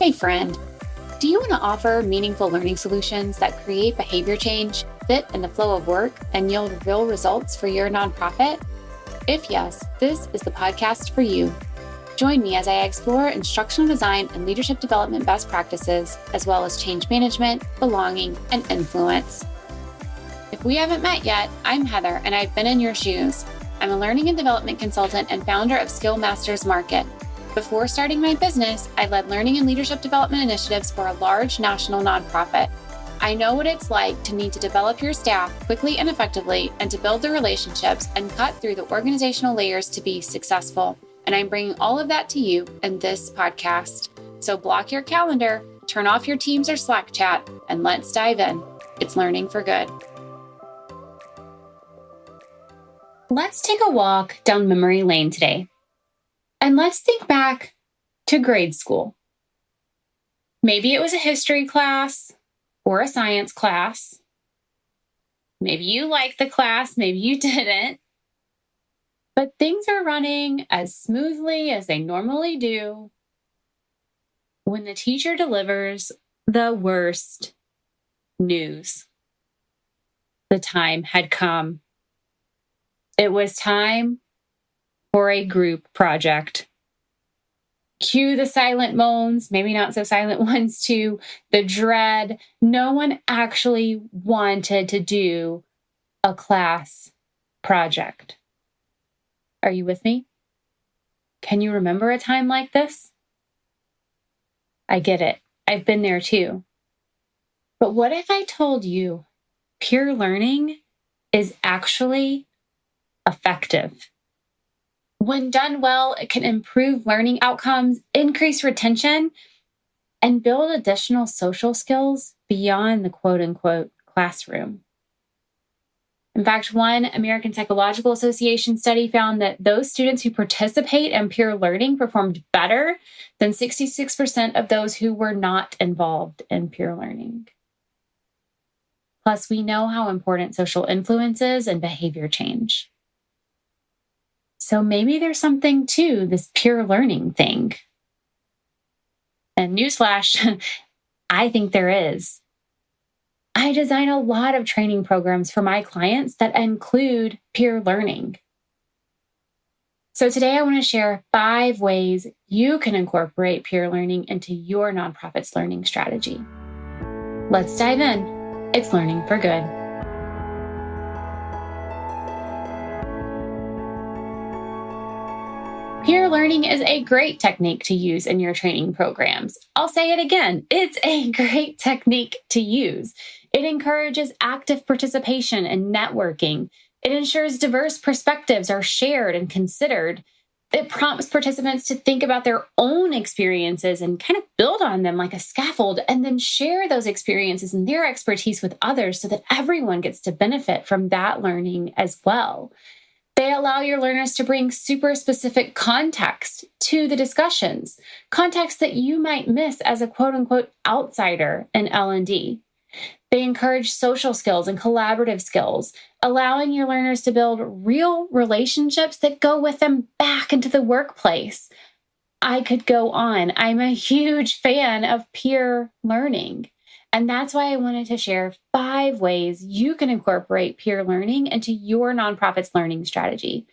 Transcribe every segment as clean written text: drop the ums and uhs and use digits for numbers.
Hey friend, do you want to offer meaningful learning solutions that create behavior change, fit in the flow of work, and yield real results for your nonprofit? If yes, this is the podcast for you. Join me as I explore instructional design and leadership development best practices, as well as change management, belonging, and influence. If we haven't met yet, I'm Heather, and I've been in your shoes. I'm a learning and development consultant and founder of Skill Masters Market. Before starting my business, I led learning and leadership development initiatives for a large national nonprofit. I know what it's like to need to develop your staff quickly and effectively and to build the relationships and cut through the organizational layers to be successful. And I'm bringing all of that to you in this podcast. So block your calendar, turn off your Teams or Slack chat, and let's dive in. It's learning for good. Let's take a walk down memory lane today. And let's think back to grade school. Maybe it was a history class or a science class. Maybe you liked the class, maybe you didn't. But things are running as smoothly as they normally do when the teacher delivers the worst news. The time had come. It was time for a group project. Cue the silent moans, maybe not so silent ones too, the dread. No one actually wanted to do a class project. Are you with me? Can you remember a time like this? I get it. I've been there too. But what if I told you peer learning is actually effective? When done well, it can improve learning outcomes, increase retention, and build additional social skills beyond the quote-unquote classroom. In fact, one American Psychological Association study found that those students who participate in peer learning performed better than 66% of those who were not involved in peer learning. Plus, we know how important social influence is in behavior change. So maybe there's something to this peer learning thing. And newsflash, I think there is. I design a lot of training programs for my clients that include peer learning. So today I want to share 5 ways you can incorporate peer learning into your nonprofit's learning strategy. Let's dive in. It's learning for good. Peer learning is a great technique to use in your training programs. I'll say it again, it's a great technique to use. It encourages active participation and networking. It ensures diverse perspectives are shared and considered. It prompts participants to think about their own experiences and kind of build on them like a scaffold, and then share those experiences and their expertise with others so that everyone gets to benefit from that learning as well. They allow your learners to bring super specific context to the discussions, context that you might miss as a quote-unquote outsider in L&D. They encourage social skills and collaborative skills, allowing your learners to build real relationships that go with them back into the workplace. I could go on. I'm a huge fan of peer learning. And that's why I wanted to share 5 ways you can incorporate peer learning into your nonprofit's learning strategy.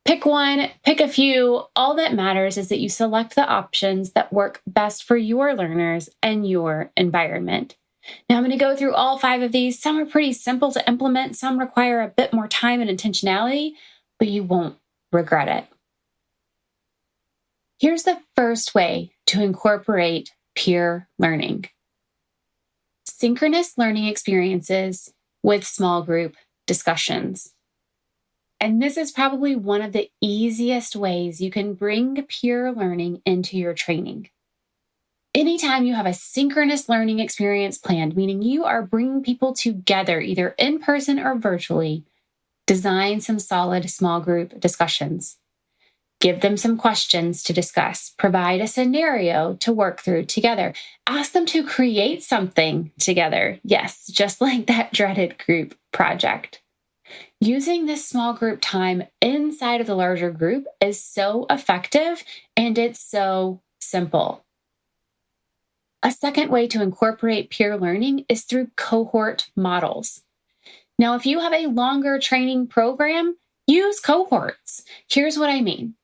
Pick one, pick a few. All that matters is that you select the options that work best for your learners and your environment. Now I'm going to go through all 5 of these. Some are pretty simple to implement. Some require a bit more time and intentionality, but you won't regret it. Here's the first way to incorporate peer learning. Synchronous learning experiences with small group discussions. And this is probably one of the easiest ways you can bring peer learning into your training. Anytime you have a synchronous learning experience planned, meaning you are bringing people together either in person or virtually, design some solid small group discussions. Give them some questions to discuss. Provide a scenario to work through together. Ask them to create something together. Yes, just like that dreaded group project. Using this small group time inside of the larger group is so effective and it's so simple. A second way to incorporate peer learning is through cohort models. Now, if you have a longer training program, use cohorts. Here's what I mean.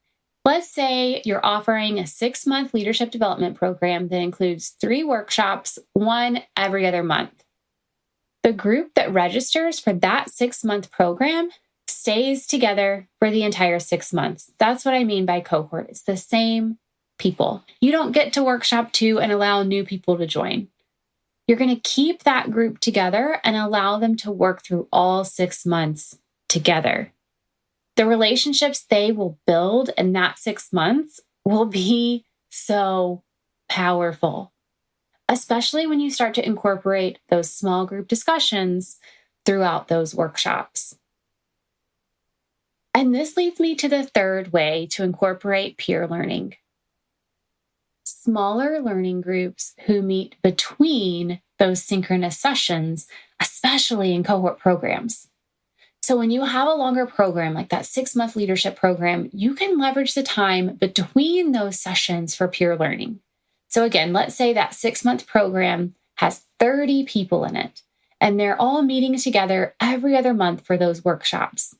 Let's say you're offering a 6-month leadership development program that includes 3 workshops, one every other month. The group that registers for that 6-month program stays together for the entire 6 months. That's what I mean by cohort. It's the same people. You don't get to workshop 2 and allow new people to join. You're going to keep that group together and allow them to work through all 6 months together. The relationships they will build in that 6 months will be so powerful, especially when you start to incorporate those small group discussions throughout those workshops. And this leads me to the third way to incorporate peer learning. Smaller learning groups who meet between those synchronous sessions, especially in cohort programs. So when you have a longer program like that 6-month leadership program, you can leverage the time between those sessions for peer learning. So again, let's say that 6-month program has 30 people in it, and they're all meeting together every other month for those workshops.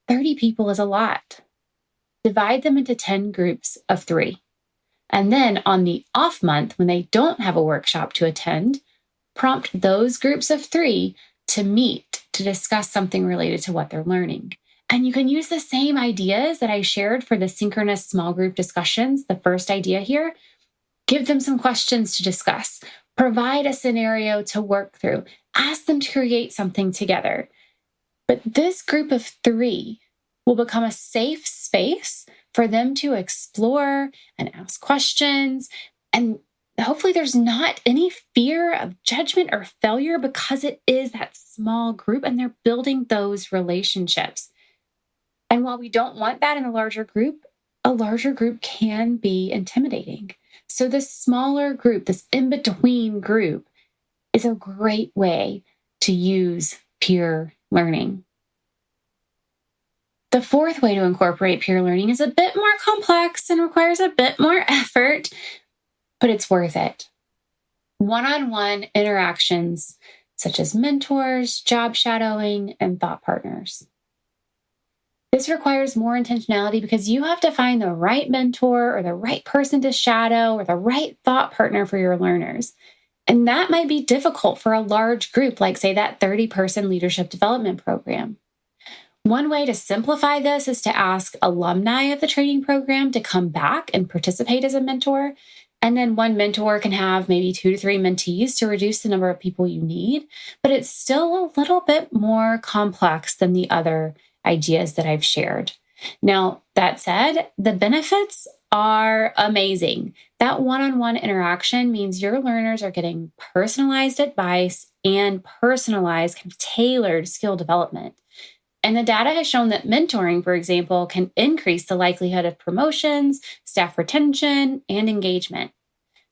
30 people is a lot. Divide them into 10 groups of 3. And then on the off month, when they don't have a workshop to attend, prompt those groups of 3 to meet to discuss something related to what they're learning. And you can use the same ideas that I shared for the synchronous small group discussions, the first idea here. Give them some questions to discuss. Provide a scenario to work through. Ask them to create something together. But this group of 3 will become a safe space for them to explore and ask questions. And hopefully there's not any fear of judgment or failure because it is that small group and they're building those relationships. And while we don't want that in a larger group can be intimidating. So this smaller group, this in-between group, is a great way to use peer learning. The fourth way to incorporate peer learning is a bit more complex and requires a bit more effort, but it's worth it. One-on-one interactions, such as mentors, job shadowing, and thought partners. This requires more intentionality because you have to find the right mentor or the right person to shadow or the right thought partner for your learners. And that might be difficult for a large group, like say that 30-person leadership development program. One way to simplify this is to ask alumni of the training program to come back and participate as a mentor. And then one mentor can have maybe 2 to 3 mentees to reduce the number of people you need. But it's still a little bit more complex than the other ideas that I've shared. Now, that said, the benefits are amazing. That one-on-one interaction means your learners are getting personalized advice and personalized, kind of tailored skill development. And the data has shown that mentoring, for example, can increase the likelihood of promotions, staff retention, and engagement.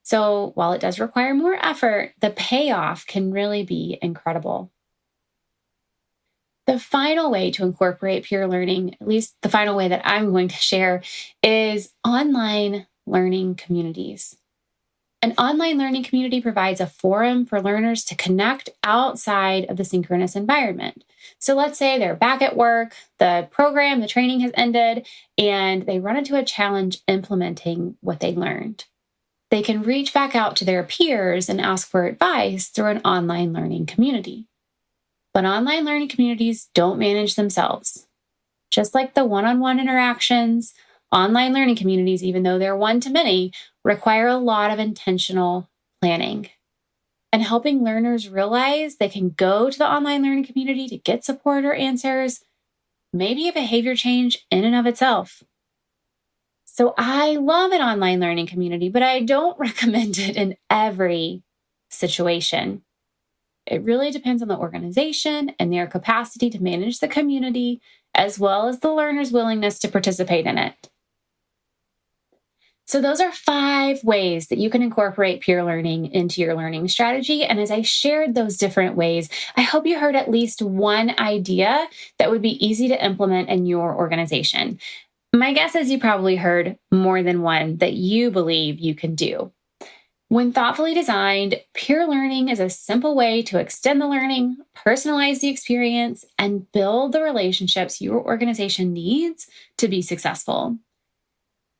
So while it does require more effort, the payoff can really be incredible. The final way to incorporate peer learning, at least the final way that I'm going to share, is online learning communities. An online learning community provides a forum for learners to connect outside of the synchronous environment. So let's say they're back at work, the training has ended, and they run into a challenge implementing what they learned. They can reach back out to their peers and ask for advice through an online learning community. But online learning communities don't manage themselves. Just like the one-on-one interactions, online learning communities, even though they're one-to-many, require a lot of intentional planning. And helping learners realize they can go to the online learning community to get support or answers may be a behavior change in and of itself. So I love an online learning community, but I don't recommend it in every situation. It really depends on the organization and their capacity to manage the community, as well as the learner's willingness to participate in it. So those are 5 ways that you can incorporate peer learning into your learning strategy. And as I shared those different ways, I hope you heard at least one idea that would be easy to implement in your organization. My guess is you probably heard more than one that you believe you can do. When thoughtfully designed, peer learning is a simple way to extend the learning, personalize the experience, and build the relationships your organization needs to be successful.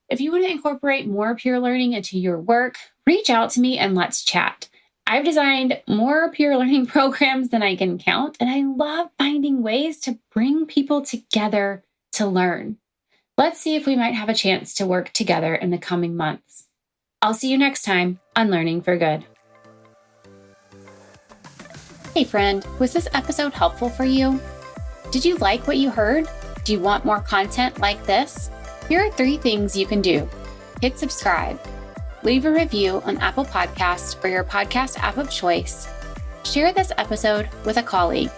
If you want to incorporate more peer learning into your work, reach out to me and let's chat. I've designed more peer learning programs than I can count, and I love finding ways to bring people together to learn. Let's see if we might have a chance to work together in the coming months. I'll see you next time on Learning for Good. Hey friend, was this episode helpful for you? Did you like what you heard? Do you want more content like this? Here are 3 things you can do. Hit subscribe, leave a review on Apple Podcasts or your podcast app of choice, share this episode with a colleague.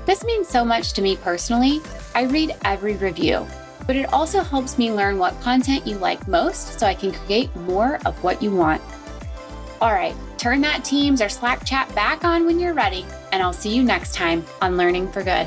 This means so much to me personally. I read every review, but it also helps me learn what content you like most so I can create more of what you want. All right, turn that Teams or Slack chat back on when you're ready, and I'll see you next time on Learning for Good.